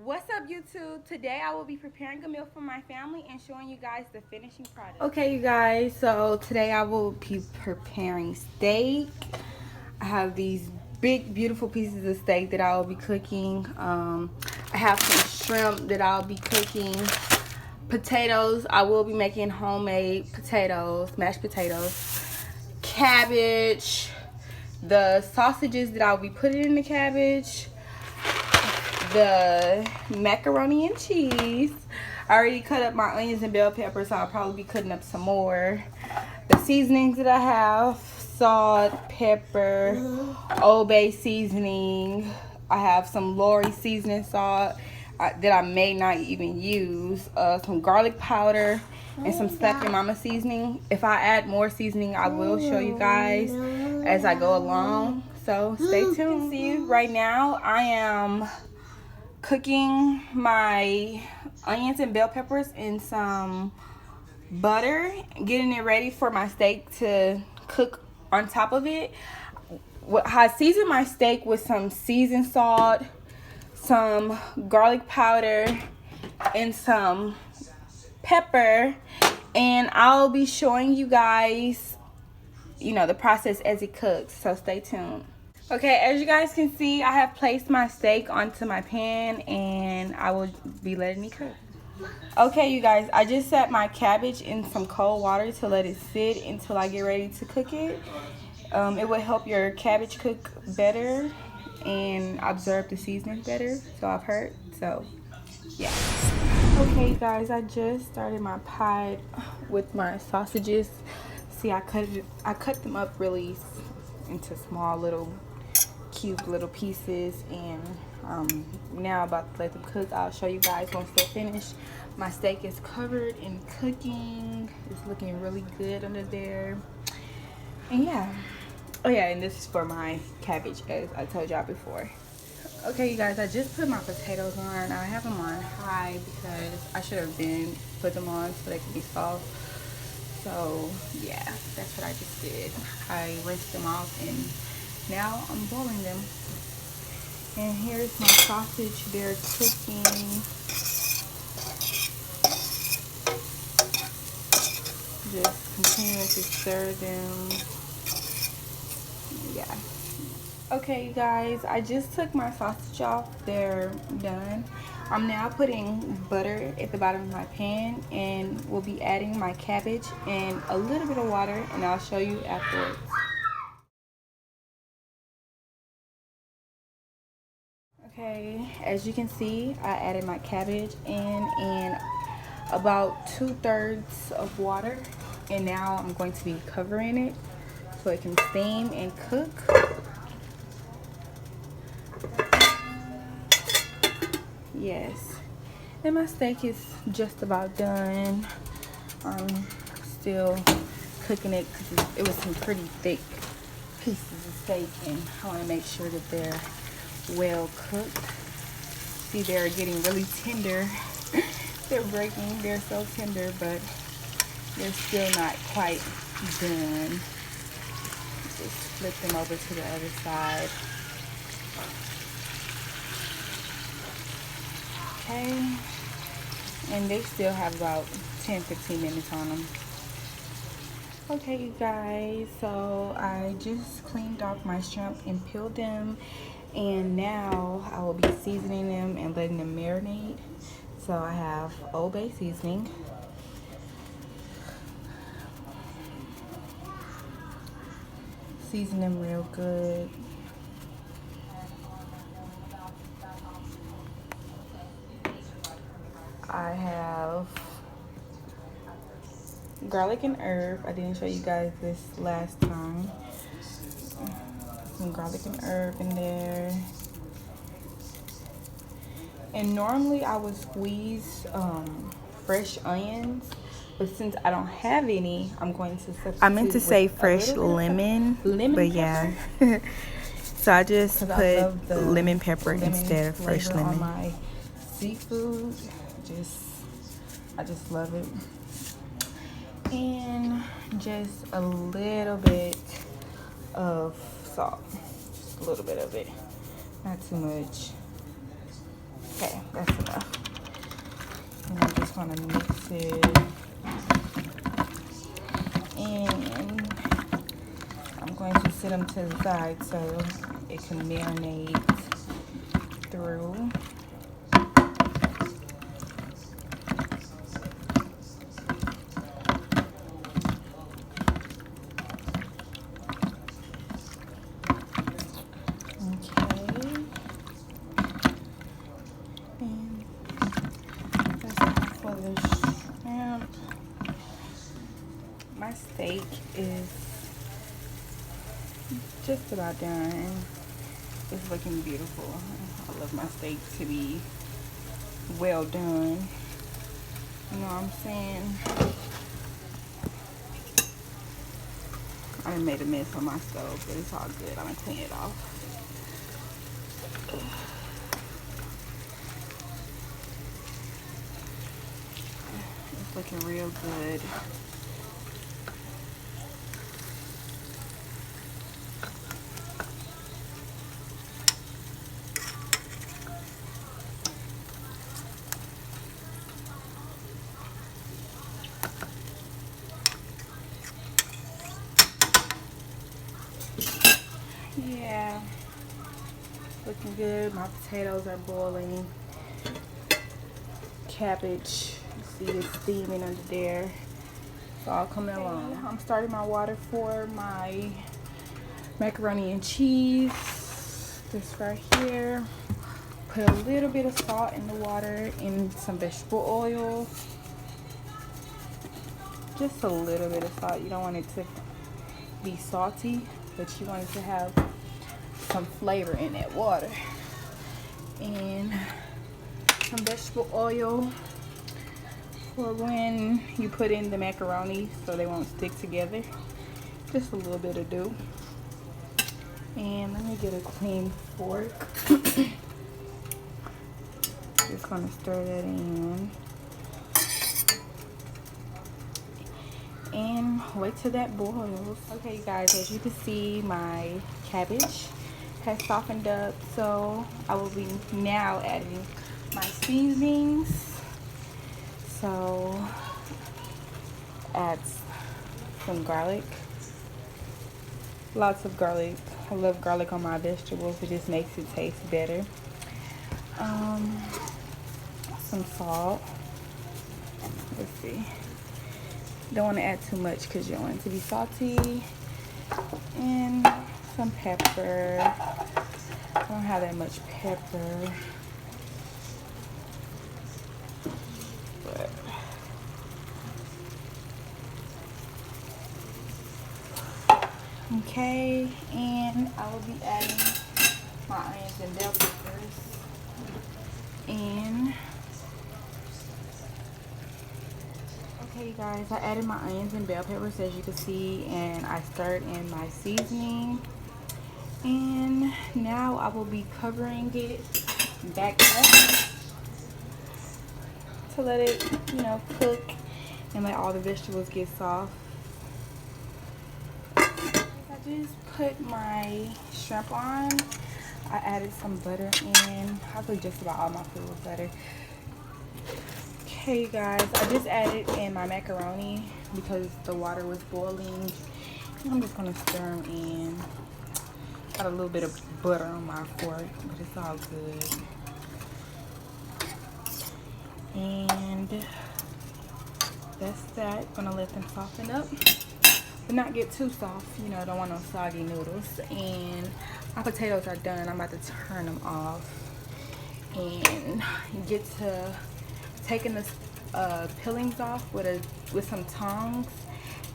What's up, YouTube? Today I will be preparing a meal for my family and showing you guys the finishing product. Okay, you guys, so today I will be preparing steak. I have these big, beautiful pieces of steak that I will be cooking. I have some shrimp that I'll be cooking. Potatoes, I will be making homemade potatoes, mashed potatoes. Cabbage, the sausages that I'll be putting in the cabbage, the macaroni and cheese. I already cut up my onions and bell peppers, so I'll probably be cutting up some more. The seasonings that I have: salt, pepper, Old Bay seasoning. I have some Lori seasoning salt that I may not even use. Some garlic powder and some Steppin' Mama seasoning. If I add more seasoning, I will show you guys as I go along. So stay tuned. See, right now I am cooking my onions and bell peppers in some butter, getting it ready for my steak to cook on top of it. I seasoned my steak with some seasoned salt, some garlic powder, and some pepper, and I'll be showing you guys, the process as it cooks, so stay tuned. Okay, as you guys can see, I have placed my steak onto my pan and I will be letting it cook. Okay, you guys, I just set my cabbage in some cold water to let it sit until I get ready to cook it. It will help your cabbage cook better and absorb the seasoning better, so I've heard. So, yeah. Okay, you guys, I just started my pot with my sausages. See, I cut them up really into small little cute little pieces, and now I'm about to let them cook. I'll show you guys once they're finished. My steak is covered in cooking. It's looking really good under there. And yeah. Oh yeah, and this is for my cabbage, as I told y'all before. Okay, you guys, I just put my potatoes on. I have them on high because I should have been put them on so they could be soft. So yeah, that's what I just did. I rinsed them off and now I'm boiling them. And here's my sausage. They're cooking. Just continue to stir them. Yeah. Okay, you guys, I just took my sausage off. They're done. I'm now putting butter at the bottom of my pan, and we'll be adding my cabbage and a little bit of water, and I'll show you afterwards. Okay, as you can see, I added my cabbage in and about 2/3 of water, and now I'm going to be covering it so it can steam and cook. Yes, and my steak is just about done. I'm still cooking it because it was some pretty thick pieces of steak, and I want to make sure that they're well cooked. See, they're getting really tender. They're breaking. They're so tender, but they're still not quite done. Just flip them over to the other side. Okay, and they still have about 10-15 minutes on them. Okay, you guys, so I just cleaned off my shrimp and peeled them, and now I will be seasoning them and letting them marinate. So I have Old Bay seasoning, season them real good. I have garlic and herb. I didn't show you guys this last time. Some garlic and herb in there. And normally I would squeeze fresh onions, but since I don't have any, I'm going to substitute. I meant to say fresh lemon but yeah. So I just put lemon pepper instead of fresh lemon. On my seafood, I just love it. And just a little bit of salt, just a little bit of it, not too much. Okay, that's enough. And I'm just gonna mix it. And I'm going to set them to the side so it can marinate through. My steak is just about done. It's looking beautiful. I love my steak to be well done. You know what I'm saying? I done made a mess on my stove, but it's all good. I'm gonna clean it off. It's looking real good. Yeah, looking good. My potatoes are boiling. Cabbage, you see it's steaming under there. It's all coming along. I'm starting my water for my macaroni and cheese. This right here. Put a little bit of salt in the water and some vegetable oil. Just a little bit of salt. You don't want it to be salty, but you want it to have some flavor in that water. And some vegetable oil for when you put in the macaroni so they won't stick together. Just a little bit of dew. And let me get a clean fork. Just gonna stir that in. And wait till that boils. Okay, you guys, as you can see, my cabbage has softened up. So I will be now adding my seasonings. So add some garlic. Lots of garlic. I love garlic on my vegetables. It just makes it taste better. Some salt. Let's see. Don't want to add too much because you don't want it to be salty. And some pepper. I don't have that much pepper. But okay, and I will be adding my onions and bell peppers. And okay, you guys, I added my onions and bell peppers as you can see, and I stirred in my seasoning. And now I will be covering it back up to let it, you know, cook and let all the vegetables get soft. I just put my shrimp on. I added some butter in. I put just about all my food with butter. Okay, you guys, I just added in my macaroni because the water was boiling. I'm just gonna stir them in. Got a little bit of butter on my fork, but it's all good. And that's that. Gonna let them soften up, but not get too soft. You know, don't want no soggy noodles. And my potatoes are done. I'm about to turn them off and get to taking the peelings off with some tongs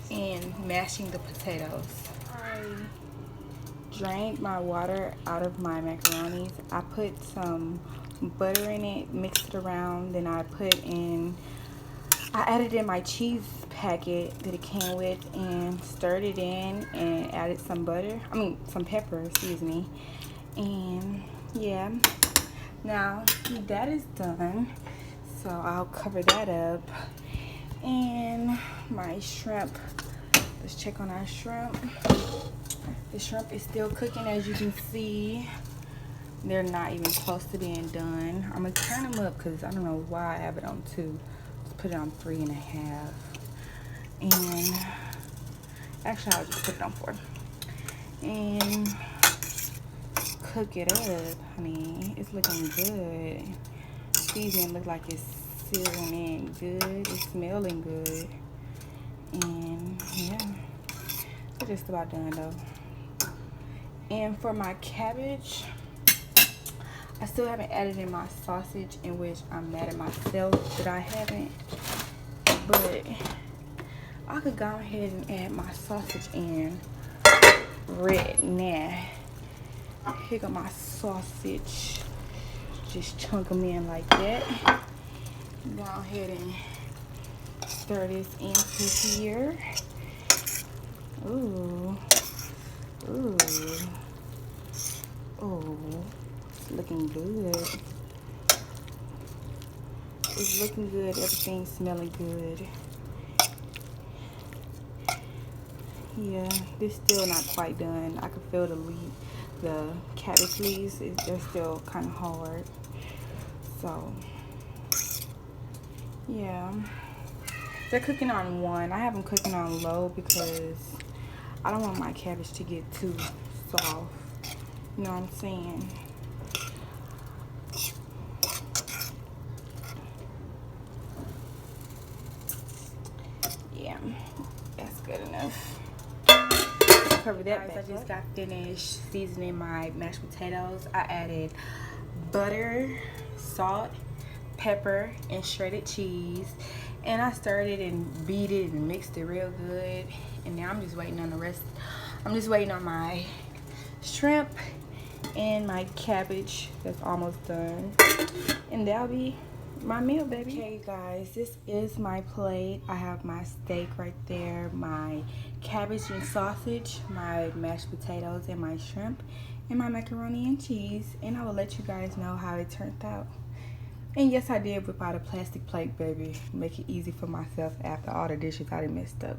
and mashing the potatoes. I drained my water out of my macaronis. I put some butter in it, mixed it around, then I added in my cheese packet that it came with and stirred it in and added some some pepper, excuse me. And yeah, now that is done. So I'll cover that up. And my shrimp, let's check on our shrimp. The shrimp is still cooking, as you can see. They're not even close to being done. I'm gonna turn them up because I don't know why I have it on 2. Let's put it on 3.5. And actually, I'll just put it on 4. And cook it up, honey. It's looking good. Seasoning look like it's searing in good. It's smelling good. And yeah, we're just about done though. And for my cabbage, I still haven't added in my sausage, in which I'm mad at myself that I haven't. But I could go ahead and add my sausage in right now. Here go my sausage. Just chunk them in like that. Go ahead and stir this into here. Ooh. Ooh. Ooh. It's looking good. It's looking good. Everything's smelling good. Yeah, this still not quite done. I can feel the cabbage leaves. They're still kind of hard. So, yeah. They're cooking on 1. I have them cooking on low because I don't want my cabbage to get too soft. You know what I'm saying? Yeah, that's good enough. Cover that back. I just got finished seasoning my mashed potatoes. I added butter, salt, pepper, and shredded cheese. And I stirred it and beat it and mixed it real good. And now I'm just waiting on the rest. I'm just waiting on my shrimp and my cabbage that's almost done. And that'll be my meal, baby. Okay, guys, this is my plate. I have my steak right there, my cabbage and sausage, my mashed potatoes and my shrimp, and my macaroni and cheese. And I will let you guys know how it turned out. And yes, I did whip out a plastic plate, baby. Make it easy for myself after all the dishes I done messed up.